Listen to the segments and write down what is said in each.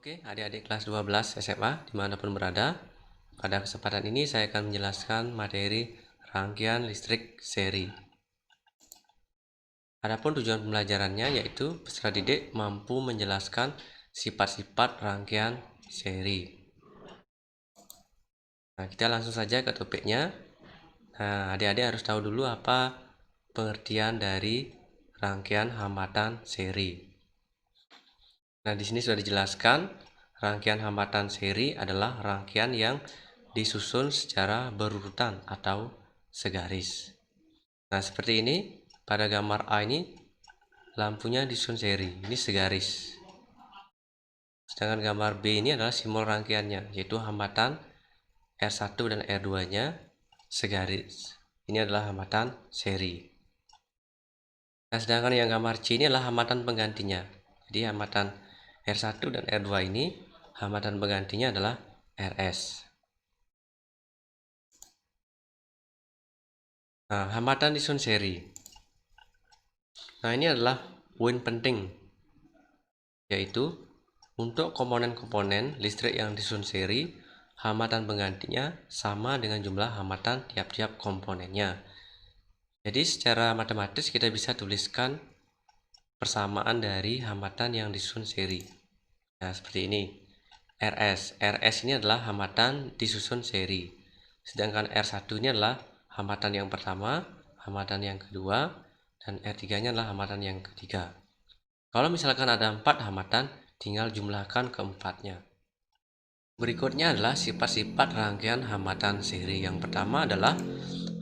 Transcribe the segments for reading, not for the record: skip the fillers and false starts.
Oke, adik-adik kelas 12 SMA dimanapun berada, pada kesempatan ini saya akan menjelaskan materi rangkaian listrik seri. Adapun tujuan pembelajarannya yaitu peserta didik mampu menjelaskan sifat-sifat rangkaian seri. Nah, kita langsung saja ke topiknya. Nah, adik-adik harus tahu dulu apa pengertian dari rangkaian hambatan seri. Nah, di sini sudah dijelaskan, rangkaian hambatan seri adalah rangkaian yang disusun secara berurutan atau segaris. Nah, seperti ini pada gambar A ini lampunya disusun seri, ini segaris. Sedangkan gambar B ini adalah simbol rangkaiannya, yaitu hambatan R1 dan R2-nya segaris. Ini adalah hambatan seri. Nah, sedangkan yang gambar C ini adalah hambatan penggantinya. Jadi hambatan R1 dan R2 ini hambatan penggantinya adalah RS. Nah, hambatan disusun seri. Nah, ini adalah poin penting, yaitu untuk komponen-komponen listrik yang disusun seri, hambatan penggantinya sama dengan jumlah hambatan tiap-tiap komponennya. Jadi secara matematis kita bisa tuliskan persamaan dari hambatan yang disusun seri. Nah, seperti ini. RS ini adalah hambatan disusun seri. Sedangkan R1 ini adalah hambatan yang pertama, hambatan yang kedua, dan R3-nya adalah hambatan yang ketiga. Kalau misalkan ada 4 hambatan, tinggal jumlahkan keempatnya. Berikutnya adalah sifat-sifat rangkaian hambatan seri. Yang pertama adalah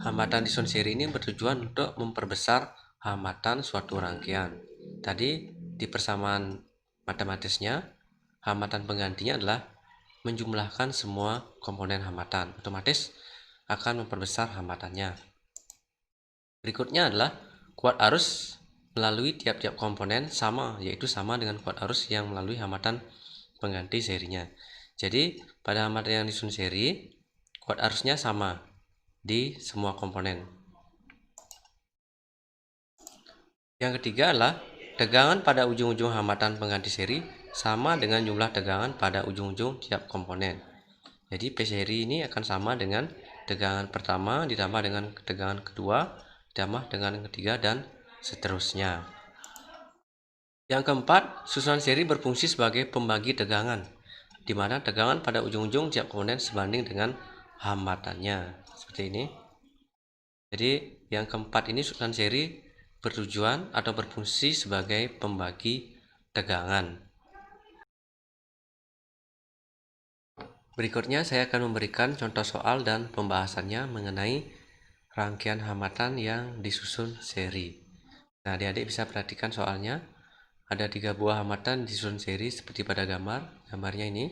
hambatan disusun seri ini bertujuan untuk memperbesar hambatan suatu rangkaian. Tadi di persamaan matematisnya, hambatan penggantinya adalah menjumlahkan semua komponen hambatan, otomatis akan memperbesar hambatannya. Berikutnya adalah kuat arus melalui tiap-tiap komponen sama, yaitu sama dengan kuat arus yang melalui hambatan pengganti serinya. Jadi pada hambatan yang disusun seri, kuat arusnya sama di semua komponen. Yang ketiga adalah tegangan pada ujung-ujung hambatan pengganti seri sama dengan jumlah tegangan pada ujung-ujung tiap komponen. Jadi P seri ini akan sama dengan tegangan pertama ditambah dengan tegangan kedua ditambah dengan ketiga dan seterusnya. Yang keempat, susunan seri berfungsi sebagai pembagi tegangan, di mana tegangan pada ujung-ujung tiap komponen sebanding dengan hambatannya. Seperti ini. Jadi yang keempat ini susunan seri bertujuan atau berfungsi sebagai pembagi tegangan. Berikutnya saya akan memberikan contoh soal dan pembahasannya mengenai rangkaian hambatan yang disusun seri. Nah, adik-adik bisa perhatikan soalnya. Ada 3 buah hambatan disusun seri seperti pada gambarnya ini.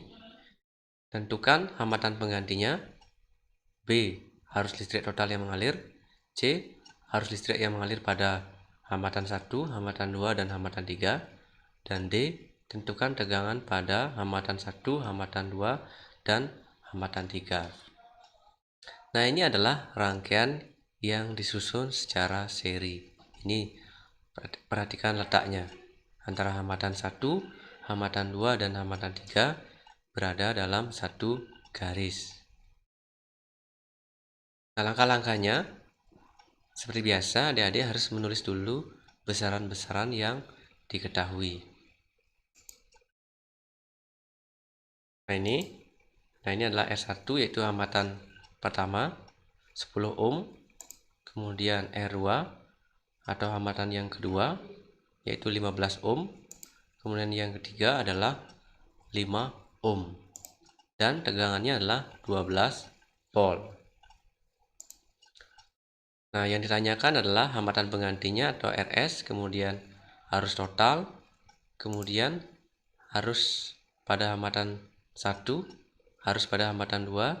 Tentukan hambatan penggantinya. B. Arus listrik total yang mengalir. C. Arus listrik yang mengalir pada hambatan 1, hambatan 2, dan hambatan 3. Dan D. Tentukan tegangan pada hambatan 1, hambatan 2, dan hambatan 3. Nah, ini adalah rangkaian yang disusun secara seri. Ini perhatikan letaknya. Antara hambatan 1, hambatan 2, dan hambatan 3 berada dalam satu garis. Nah, langkah-langkahnya seperti biasa, adik-adik harus menulis dulu besaran-besaran yang diketahui. Nah, ini adalah R1, yaitu hambatan pertama 10 ohm, kemudian R2 atau hambatan yang kedua yaitu 15 ohm, kemudian yang ketiga adalah 5 ohm, dan tegangannya adalah 12 volt. Nah, yang ditanyakan adalah hambatan penggantinya atau RS, kemudian arus total, kemudian arus pada hambatan 1, arus pada hambatan 2,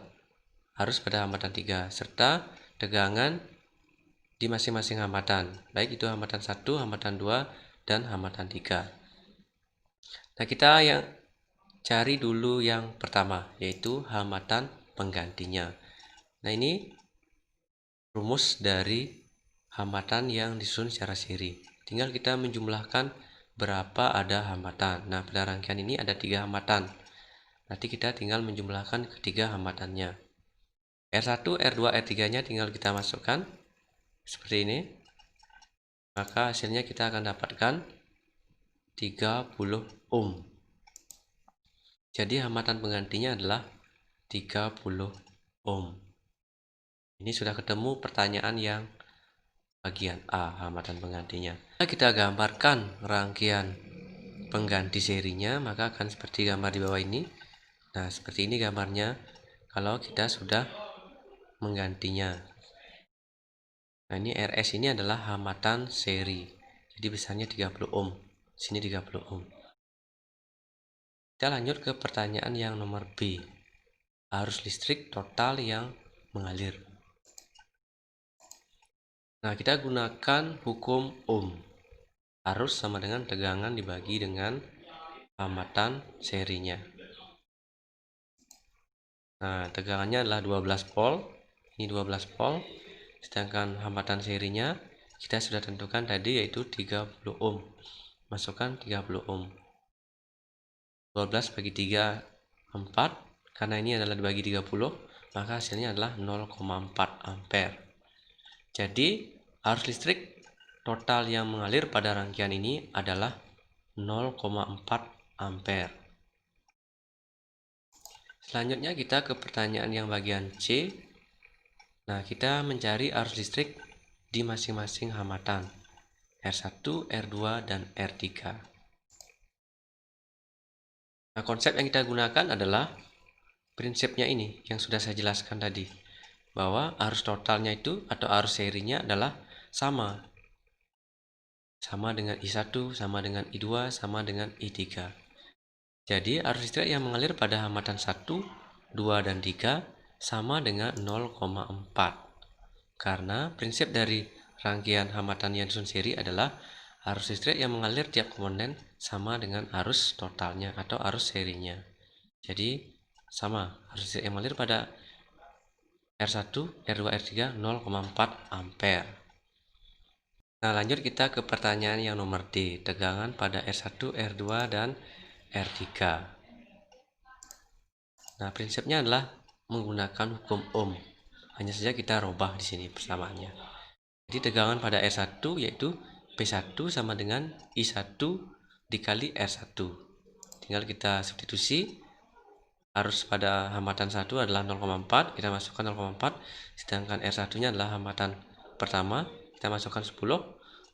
arus pada hambatan 3, serta tegangan di masing-masing hambatan, baik itu hambatan 1, hambatan 2, dan hambatan 3. Nah, kita yang cari dulu yang pertama, yaitu hambatan penggantinya. Nah, ini rumus dari hambatan yang disusun secara seri. Tinggal kita menjumlahkan berapa ada hambatan. Nah, pada rangkaian ini ada 3 hambatan. Nanti kita tinggal menjumlahkan ketiga hambatannya. R1, R2, R3-nya tinggal kita masukkan seperti ini. Maka hasilnya kita akan dapatkan 30 ohm. Jadi hambatan penggantinya adalah 30 ohm. Ini sudah ketemu pertanyaan yang bagian A, hambatan penggantinya. Jika kita gambarkan rangkaian pengganti serinya, maka akan seperti gambar di bawah ini. Nah, seperti ini gambarnya kalau kita sudah menggantinya. Nah, ini RS ini adalah hambatan seri. Jadi besarnya 30 ohm. Sini 30 ohm. Kita lanjut ke pertanyaan yang nomor B. Arus listrik total yang mengalir. Nah, kita gunakan hukum Ohm. Arus sama dengan tegangan dibagi dengan hambatan serinya. Nah, tegangannya adalah 12 volt. Ini 12 volt. Sedangkan hambatan serinya kita sudah tentukan tadi yaitu 30 ohm. Masukkan 30 ohm. 12 bagi 3, 4. Karena ini adalah dibagi 30, maka hasilnya adalah 0,4 ampere. Jadi, arus listrik total yang mengalir pada rangkaian ini adalah 0,4 ampere. Selanjutnya kita ke pertanyaan yang bagian C. Nah, kita mencari arus listrik di masing-masing hambatan R1, R2, dan R3. Nah, konsep yang kita gunakan adalah prinsipnya ini yang sudah saya jelaskan tadi, bahwa arus totalnya itu atau arus serinya adalah sama dengan I1, sama dengan I2, sama dengan I3. Jadi arus listrik yang mengalir pada hambatan 1, 2, dan 3 sama dengan 0,4. Karena prinsip dari rangkaian hambatan yang disusun seri adalah arus listrik yang mengalir tiap komponen sama dengan arus totalnya atau arus serinya. Jadi sama, arus listrik yang mengalir pada R1, R2, R3 0,4 ampere. Nah, lanjut kita ke pertanyaan yang nomor D, tegangan pada R1, R2, dan R3. Nah, prinsipnya adalah menggunakan hukum Ohm. Hanya saja kita rubah di sini persamaannya. Jadi tegangan pada R1 yaitu P1 sama dengan I1 dikali R1. Tinggal kita substitusi. Arus pada hambatan 1 adalah 0,4, kita masukkan 0,4, sedangkan R1-nya adalah hambatan pertama, kita masukkan 10,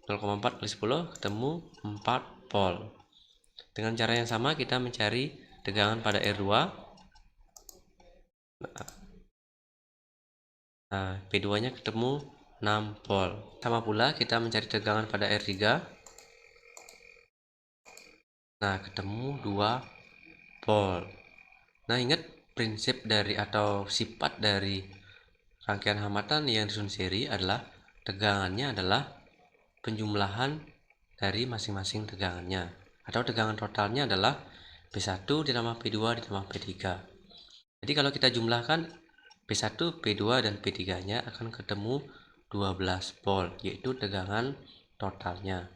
0,4 kali 10 ketemu 4 volt. Dengan cara yang sama kita mencari tegangan pada R2. Nah, P2-nya ketemu 6 volt. Sama pula kita mencari tegangan pada R3. Nah, ketemu 2 volt. Nah, ingat prinsip dari atau sifat dari rangkaian hambatan yang disusun seri adalah tegangannya adalah penjumlahan dari masing-masing tegangannya, atau tegangan totalnya adalah P1 ditambah P2 ditambah P3. Jadi kalau kita jumlahkan P1, P2, dan P3-nya akan ketemu 12 volt, yaitu tegangan totalnya.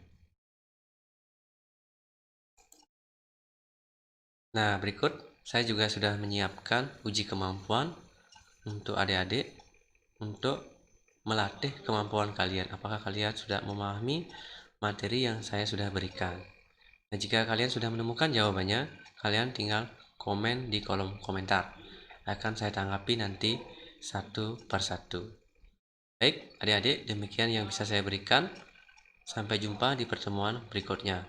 Nah, berikut saya juga sudah menyiapkan uji kemampuan untuk adik-adik untuk melatih kemampuan kalian. Apakah kalian sudah memahami materi yang saya sudah berikan? Nah, jika kalian sudah menemukan jawabannya, kalian tinggal komen di kolom komentar. Akan saya tanggapi nanti satu persatu. Baik, adik-adik, demikian yang bisa saya berikan. Sampai jumpa di pertemuan berikutnya.